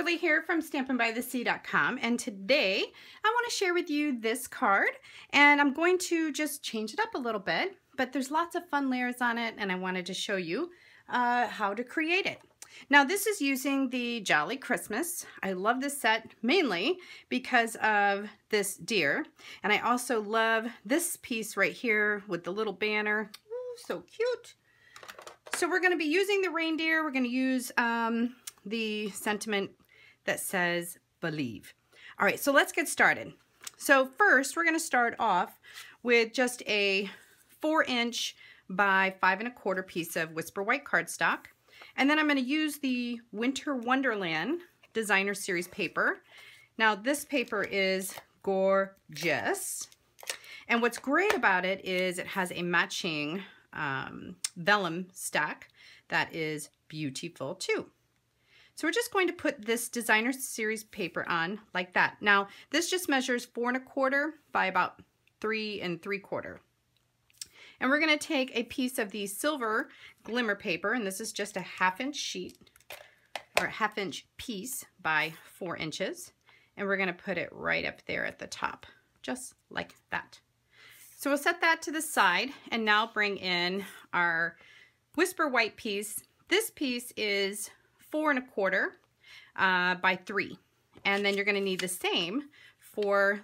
Kimberly here from stampinbythesea.com, and today I want to share with you this card, and I'm going to just change it up a little bit, but there's lots of fun layers on it and I wanted to show you how to create it. Now this is using the Jolly Christmas. I love this set mainly because of this deer, and I also love this piece right here with the little banner. Ooh, so cute. So we're going to be using the reindeer. We're going to use the sentiment that says believe. All right, so let's get started. So first we're going to start off with just a 4" by 5 1/4 piece of Whisper White cardstock. And then I'm going to use the Winter Wonderland Designer Series paper. Now this paper is gorgeous. And what's great about it is it has a matching vellum stack that is beautiful too. So we're just going to put this Designer Series paper on like that. Now this just measures 4 1/4 by about 3 3/4. And we're going to take a piece of the silver glimmer paper, and this is just a 1/2" sheet or a 1/2" piece by 4 inches, and we're going to put it right up there at the top, just like that. So we'll set that to the side and now bring in our Whisper White piece. This piece is 4 1/4 by 3. And then you're going to need the same for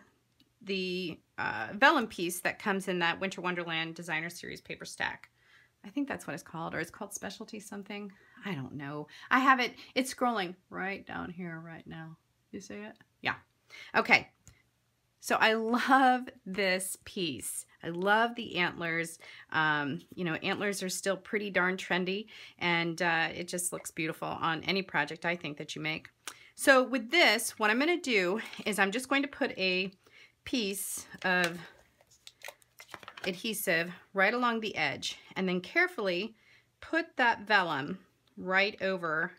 the vellum piece that comes in that Winter Wonderland Designer Series paper stack. I think that's what it's called, or it's called Specialty something. I don't know. I have it, it's scrolling right down here right now. You see it? Yeah. Okay. So I love this piece. I love the antlers. You know, antlers are still pretty darn trendy, and it just looks beautiful on any project I think that you make. So with this, what I'm going to do is I'm just going to put a piece of adhesive right along the edge and then carefully put that vellum right over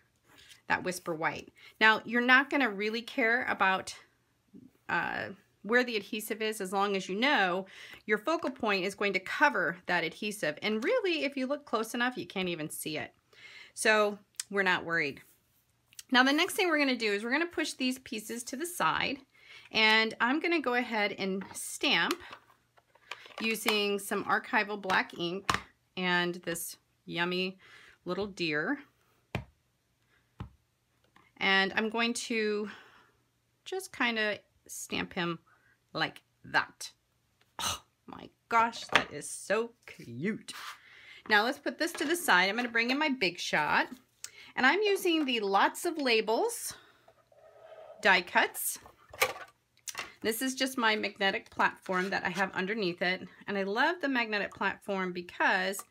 that Whisper White. Now you're not going to really care about where the adhesive is, as long as you know your focal point is going to cover that adhesive. And really, if you look close enough, you can't even see it. So we're not worried. Now the next thing we're going to do is we're going to push these pieces to the side, and I'm going to go ahead and stamp using some archival black ink and this yummy little deer. And I'm going to just kind of stamp him like that. Oh my gosh, that is so cute. Now let's put this to the side. I'm going to bring in my Big Shot, and I'm using the Lots of Labels die cuts. This is just my magnetic platform that I have underneath it, and I love the magnetic platform because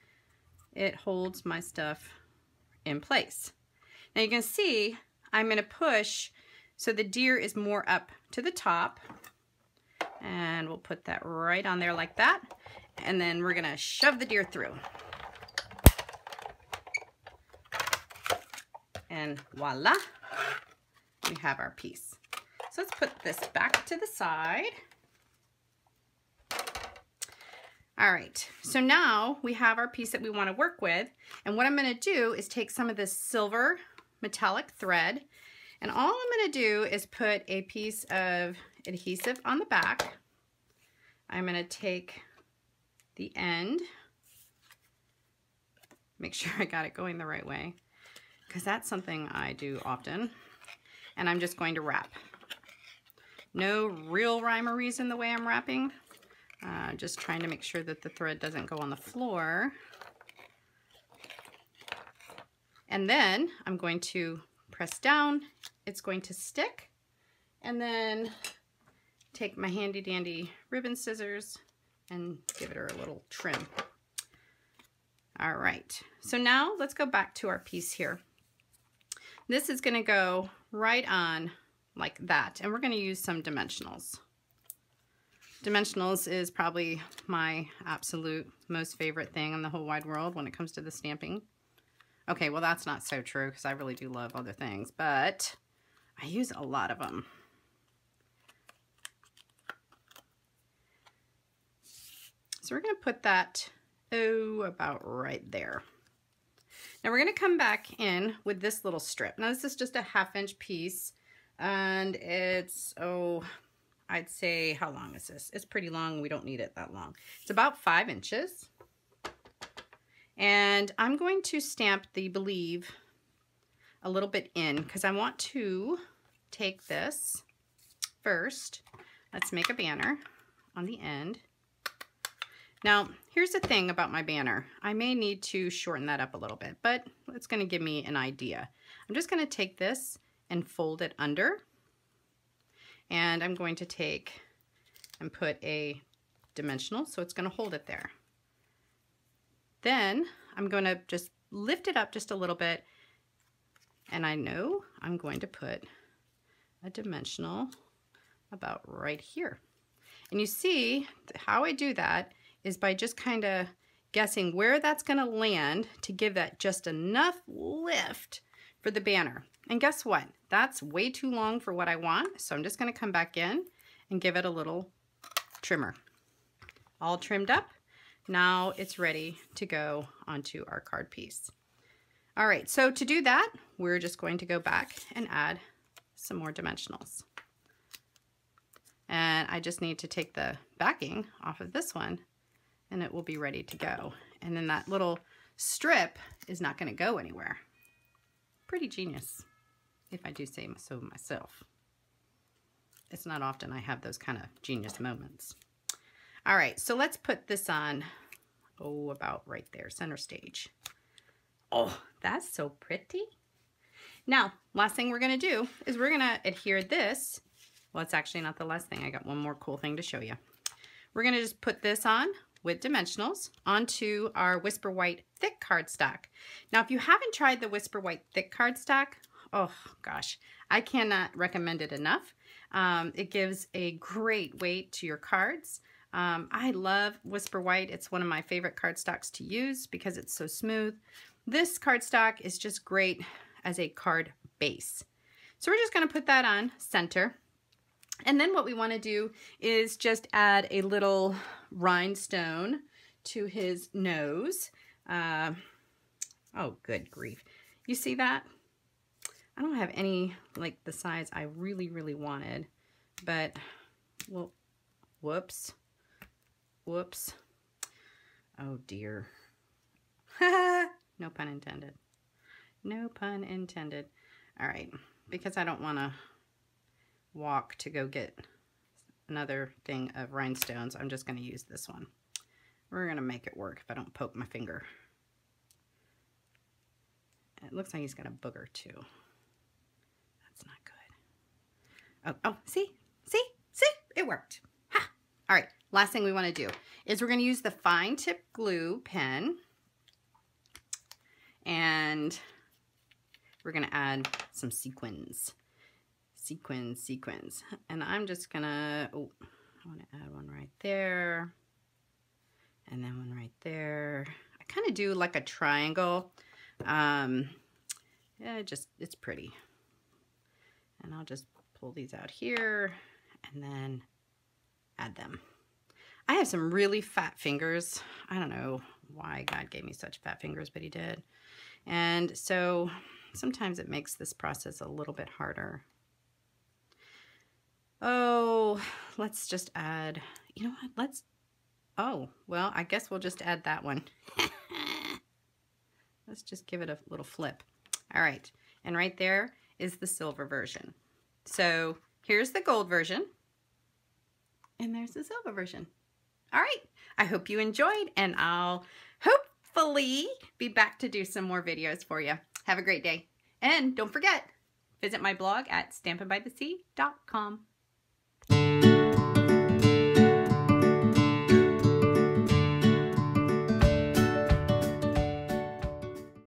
it holds my stuff in place. Now you can see I'm going to push so the deer is more up to the top, and we'll put that right on there like that, and then we're going to shove the deer through. And voila, we have our piece. So let's put this back to the side. All right, so now we have our piece that we want to work with, and what I'm going to do is take some of this silver metallic thread, and all I'm going to do is put a piece of adhesive on the back. I'm going to take the end, make sure I got it going the right way, because that's something I do often, and I'm just going to wrap. No real rhyme or reason the way I'm wrapping, just trying to make sure that the thread doesn't go on the floor. And then I'm going to press down, it's going to stick, and then take my handy dandy ribbon scissors and give it a little trim. All right, so now let's go back to our piece here. This is going to go right on like that, and we're going to use some dimensionals. Dimensionals is probably my absolute most favorite thing in the whole wide world when it comes to the stamping. Okay, well that's not so true because I really do love other things, but I use a lot of them. So we're going to put that, about right there. Now we're going to come back in with this little strip. Now this is just a 1/2" piece And it's, oh, I'd say, how long is this? It's pretty long. We don't need it that long. It's about 5 inches. And I'm going to stamp the Believe a little bit in because I want to take this first. Let's make a banner on the end. Now, here's the thing about my banner. I may need to shorten that up a little bit, but it's going to give me an idea. I'm just going to take this and fold it under. And I'm going to take and put a dimensional, so it's going to hold it there. Then I'm going to just lift it up just a little bit, and I know I'm going to put a dimensional about right here. And you see how I do that is by just kind of guessing where that's going to land to give that just enough lift for the banner. And guess what? That's way too long for what I want, so I'm just going to come back in and give it a little trimmer. All trimmed up. Now it's ready to go onto our card piece. All right, so to do that, we're just going to go back and add some more dimensionals. And I just need to take the backing off of this one and it will be ready to go. And then that little strip is not going to go anywhere. Pretty genius, if I do say so myself. It's not often I have those kind of genius moments. All right, so let's put this on, oh, about right there, center stage. Oh, that's so pretty. Now, last thing we're gonna do is we're gonna adhere this. Well, it's actually not the last thing. I got one more cool thing to show you. We're gonna just put this on with dimensionals onto our Whisper White thick cardstock. Now, if you haven't tried the Whisper White thick cardstock, oh gosh, I cannot recommend it enough. It gives a great weight to your cards. I love Whisper White. It's one of my favorite cardstocks to use because it's so smooth. This cardstock is just great as a card base. So we're just going to put that on center. And then what we want to do is just add a little rhinestone to his nose. Oh, good grief. You see that? I don't have any like the size I really, really wanted, but well, whoops. Whoops. Oh dear. No pun intended. No pun intended. All right, because I don't want to walk to go get another thing of rhinestones, I'm just going to use this one. We're going to make it work if I don't poke my finger. It looks like he's got a booger too. That's not good. Oh, see? It worked. Ha! All right, last thing we want to do is we're going to use the fine tip glue pen, and we're going to add some sequins. Sequins. And I'm just going to, oh, I want to add one right there, and then one right there. I kind of do like a triangle. Yeah, it's pretty. And I'll just pull these out here and then add them. I have some really fat fingers. I don't know why God gave me such fat fingers, but he did. And so sometimes it makes this process a little bit harder. Oh, let's just add, you know what, oh, well, I guess we'll just add that one. Let's just give it a little flip. All right, and right there is the silver version. So here's the gold version, and there's the silver version. All right, I hope you enjoyed, and I'll hopefully be back to do some more videos for you. Have a great day, and don't forget, visit my blog at stampinbythesea.com.